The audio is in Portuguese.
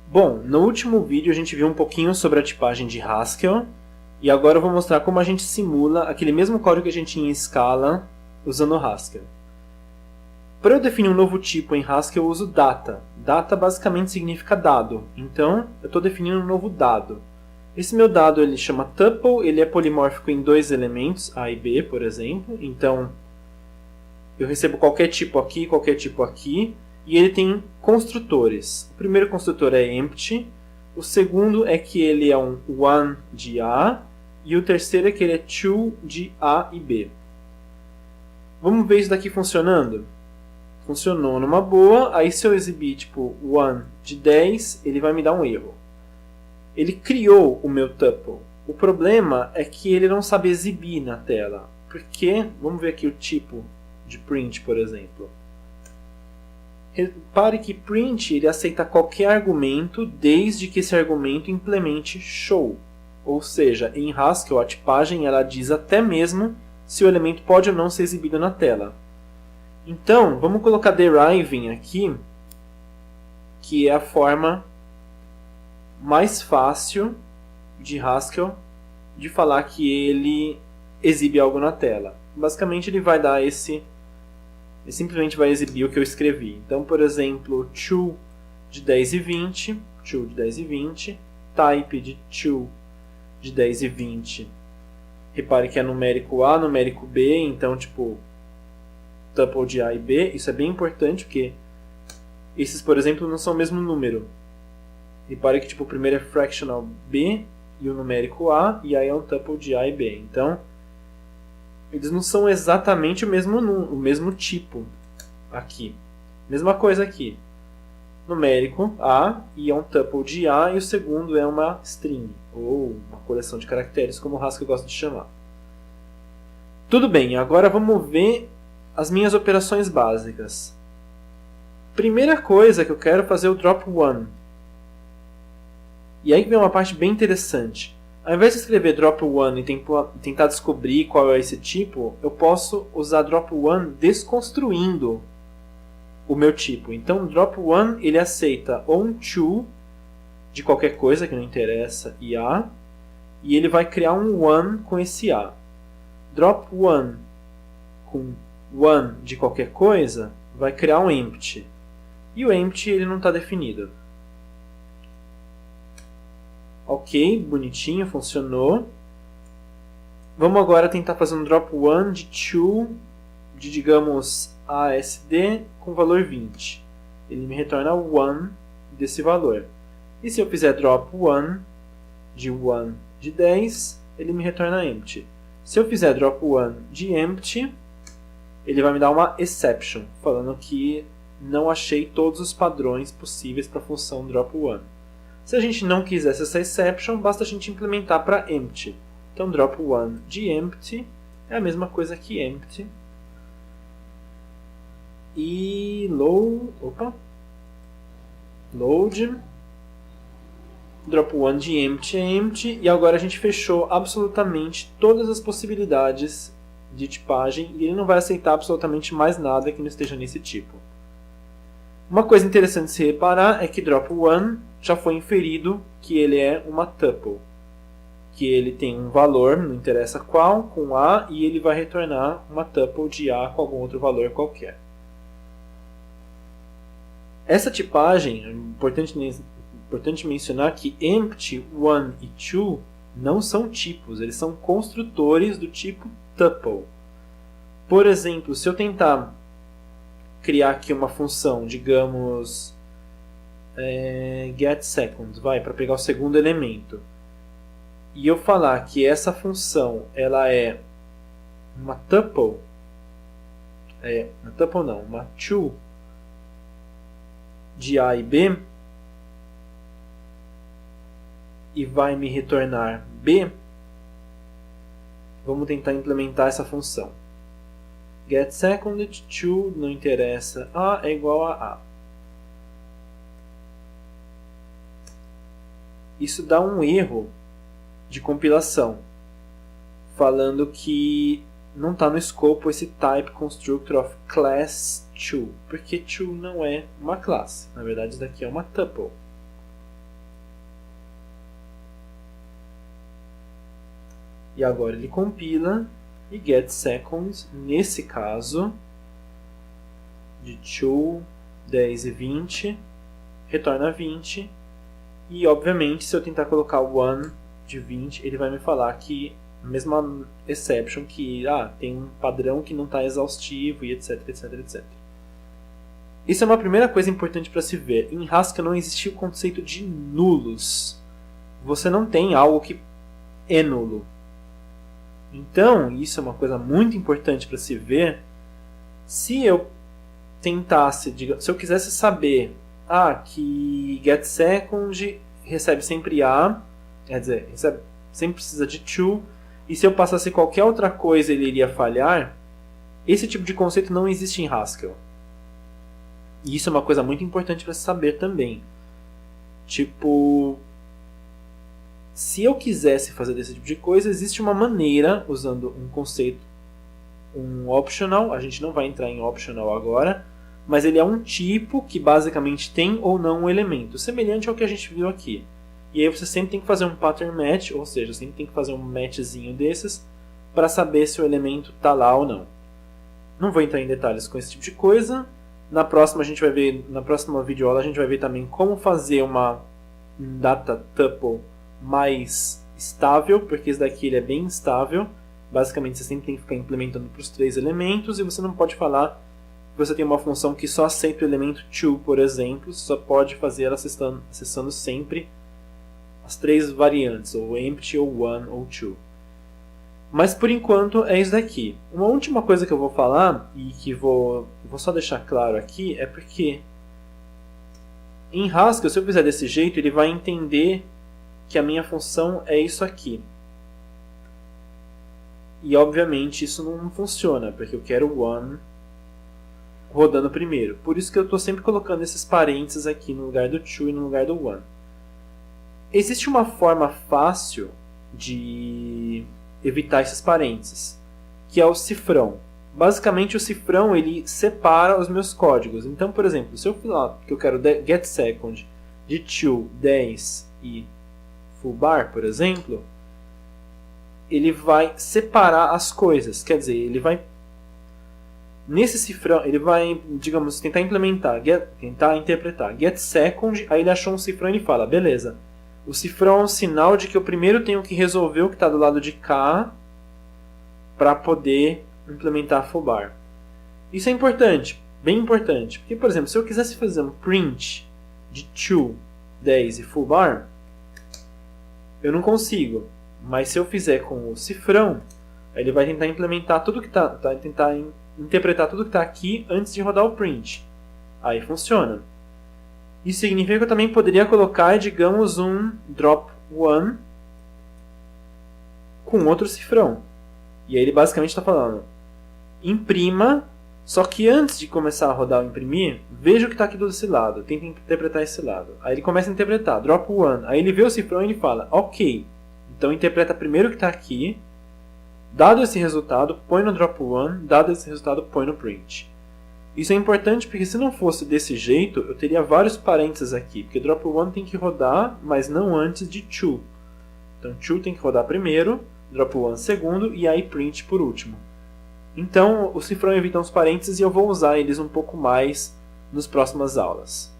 Bom, no último vídeo a gente viu um pouquinho sobre a tipagem de Haskell e agora eu vou mostrar como a gente simula aquele mesmo código que a gente tinha em Scala usando Haskell. Para eu definir um novo tipo em Haskell eu uso data. Data basicamente significa dado, então eu estou definindo um novo dado. Esse meu dado ele chama tuple, ele é polimórfico em dois elementos, A e B, por exemplo. Então eu recebo qualquer tipo aqui, e ele tem construtores. O primeiro construtor é empty, o segundo é que ele é um one de A, e o terceiro é que ele é two de A e B. Vamos ver isso daqui funcionando? Funcionou numa boa, aí se eu exibir tipo one de 10, ele vai me dar um erro. Ele criou o meu tuple. O problema é que ele não sabe exibir na tela. Porque, vamos ver aqui o tipo de print, por exemplo. Repare que print ele aceita qualquer argumento desde que esse argumento implemente show. Ou seja, em Haskell a tipagem ela diz até mesmo se o elemento pode ou não ser exibido na tela. Então, vamos colocar deriving aqui, que é a forma mais fácil de Haskell de falar que ele exibe algo na tela. Basicamente ele vai dar ele simplesmente vai exibir o que eu escrevi. Então, por exemplo, to de 10 e 20, to de 10 e 20, type de to de 10 e 20. Repare que é numérico A, numérico B, então tipo tuple de A e B, isso é bem importante porque esses, por exemplo, não são o mesmo número. Repare que tipo, o primeiro é fractional B e o numérico A, e aí é um tuple de A e B. Então, eles não são exatamente o mesmo tipo aqui. Mesma coisa aqui. Numérico A e é um tuple de A, e o segundo é uma string, ou uma coleção de caracteres, como o Haskell gosta de chamar. Tudo bem, agora vamos ver as minhas operações básicas. Primeira coisa que eu quero fazer é o drop one. E aí vem uma parte bem interessante. Ao invés de escrever drop one e tentar descobrir qual é esse tipo, eu posso usar drop one desconstruindo o meu tipo. Então, drop one ele aceita ou um to de qualquer coisa que não interessa e A, e ele vai criar um one com esse A. Drop one com one de qualquer coisa vai criar um empty. E o empty ele não está definido. Ok, bonitinho, funcionou. Vamos agora tentar fazer um drop one de to de, digamos, ASD com valor 20. Ele me retorna one desse valor. E se eu fizer drop one de 10, ele me retorna empty. Se eu fizer drop one de empty, ele vai me dar uma exception, falando que não achei todos os padrões possíveis para a função drop one. Se a gente não quisesse essa exception, basta a gente implementar para empty. Então, drop one de empty é a mesma coisa que empty. E load. Drop one de empty é empty. E agora a gente fechou absolutamente todas as possibilidades de tipagem. E ele não vai aceitar absolutamente mais nada que não esteja nesse tipo. Uma coisa interessante de se reparar é que drop one já foi inferido que ele é uma tuple. Que ele tem um valor, não interessa qual, com A, e ele vai retornar uma tuple de A com algum outro valor qualquer. Essa tipagem, é importante mencionar que empty, one e two não são tipos, eles são construtores do tipo tuple. Por exemplo, se eu tentar criar aqui uma função, digamos, getSecond, para pegar o segundo elemento, e eu falar que essa função ela é uma tuple, uma two de A e B, e vai me retornar B, vamos tentar implementar essa função. GetSeconded to não interessa, A é igual a A. Isso dá um erro de compilação, falando que não está no escopo esse type constructor of class to, porque to não é uma classe. Na verdade, isso daqui é uma tuple. E agora ele compila e getSecond, nesse caso, de 2, 10 e 20, retorna 20. E obviamente se eu tentar colocar o 1 de 20, ele vai me falar que a mesma exception, que tem um padrão que não está exaustivo e etc, etc, etc. Isso é uma primeira coisa importante para se ver. Em Haskell não existia o conceito de nulos. Você não tem algo que é nulo. Então, isso é uma coisa muito importante para se ver. Se eu tentasse, se eu quisesse saber que getSecond recebe sempre A, quer dizer, sempre precisa de true, e se eu passasse qualquer outra coisa ele iria falhar, esse tipo de conceito não existe em Haskell. E isso é uma coisa muito importante para se saber também. Tipo, se eu quisesse fazer desse tipo de coisa, existe uma maneira, usando um conceito, um optional, a gente não vai entrar em optional agora, mas ele é um tipo que basicamente tem ou não um elemento, semelhante ao que a gente viu aqui. E aí você sempre tem que fazer um pattern match, ou seja, sempre tem que fazer um matchzinho desses para saber se o elemento está lá ou não. Não vou entrar em detalhes com esse tipo de coisa. Na próxima videoaula a gente vai ver também como fazer um data tuple mais estável, porque esse daqui ele é bem instável. Basicamente você sempre tem que ficar implementando para os 3 elementos e você não pode falar que você tem uma função que só aceita o elemento to, por exemplo. Você só pode fazer ela acessando sempre as 3 variantes, ou empty, ou one, ou two. Mas por enquanto é isso daqui. Uma última coisa que eu vou falar, e que vou só deixar claro aqui, é porque em Haskell, se eu fizer desse jeito, ele vai entender que a minha função é isso aqui. E obviamente isso não funciona, porque eu quero o one rodando primeiro. Por isso que eu estou sempre colocando esses parênteses aqui no lugar do two e no lugar do one. Existe uma forma fácil de evitar esses parênteses, que é o cifrão. Basicamente o cifrão ele separa os meus códigos. Então, por exemplo, se eu falar que eu quero getSecond de 2, 10 e fullbar, por exemplo, ele vai separar as coisas. Quer dizer, ele vai nesse cifrão, ele vai, digamos, tentar interpretar getSecond, aí ele achou um cifrão e ele fala, beleza, o cifrão é um sinal de que eu primeiro tenho que resolver o que está do lado de cá para poder implementar fullbar. Isso é importante, bem importante, porque, por exemplo, se eu quisesse fazer um print de 2, 10 e fullbar, eu não consigo. Mas se eu fizer com o cifrão, ele vai tentar implementar tudo que tentar interpretar tudo que está aqui antes de rodar o print. Aí funciona. Isso significa que eu também poderia colocar, digamos, um drop one com outro cifrão. E aí ele basicamente está falando, imprima, só que antes de começar a rodar o imprimir, veja o que está aqui desse lado, tenta interpretar esse lado. Aí ele começa a interpretar, drop one, aí ele vê o cifrão e ele fala, ok, então interpreta primeiro o que está aqui, dado esse resultado, põe no drop one, dado esse resultado, põe no print. Isso é importante porque se não fosse desse jeito, eu teria vários parênteses aqui, porque drop one tem que rodar, mas não antes de two. Então two tem que rodar primeiro, drop one segundo e aí print por último. Então o cifrão evita os parênteses e eu vou usar eles um pouco mais nas próximas aulas.